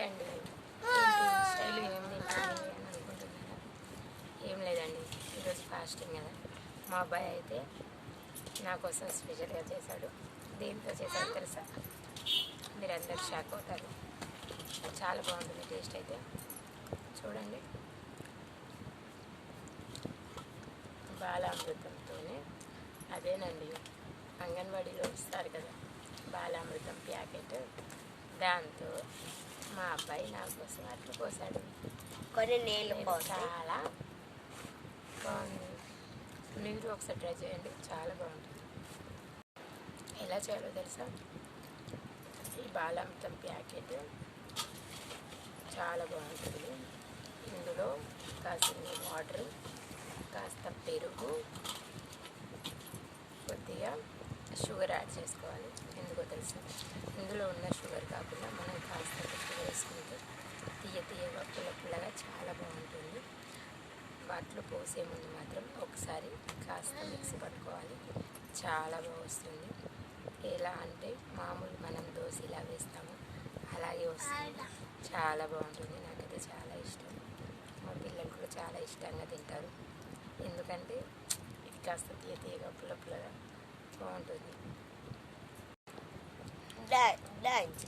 అండి స్టైల్ ఏం తింటాను అని అనుకుంటున్నాను. ఏం లేదండి, ఈరోజు ఫాస్టింగ్ కదా. మా అబ్బాయి అయితే నా కోసం స్పెషల్గా చేశాడు. దేంతో చేశాడు తెలుసా? మీరు అందరు షాక్ అవుతారు. చాలా బాగుంటుంది టేస్ట్ అయితే. చూడండి, బాలామృతంతోనే, అదేనండి అంగన్వాడీలో ఇస్తారు కదా బాలామృతం ప్యాకెట్, దాంతో మా అబ్బాయి నా కోసం అట్లు పోసాడు. కొన్ని నీళ్ళు చాలా బాగుంది. మీరు ఒకసారి ట్రై చేయండి, చాలా బాగుంటుంది. ఎలా చేయాలో తెలుసా? ఈ బాలామృతం ప్యాకెట్ చాలా బాగుంటుంది. ఇందులో కాసిన వాటర్, కాస్త పెరుగు, కొద్దిగా షుగర్ యాడ్ చేసుకోవాలి. ఎందుకో తెలుసా? ఇందులో ఉన్న షుగర్ కాకుండా మనం కాస్త షుగర్ వేసుకుంటే తీయగా పుల్లగా చాలా బాగుంటుంది. వాటిలో పోసే ముందు మాత్రం ఒకసారి కాస్త మిక్సీ పట్టుకోవాలి. చాలా బాగా వస్తుంది. ఎలా అంటే మామూలు మనం దోశ ఇలా వేస్తాము అలాగే వస్తుంది. చాలా బాగుంటుంది. నాకైతే చాలా ఇష్టం. మా పిల్లలు కూడా చాలా ఇష్టంగా తింటారు. ఎందుకంటే ఇది కాస్త తీయగా పుల్లగా బాగుంటుంది. డాన్స్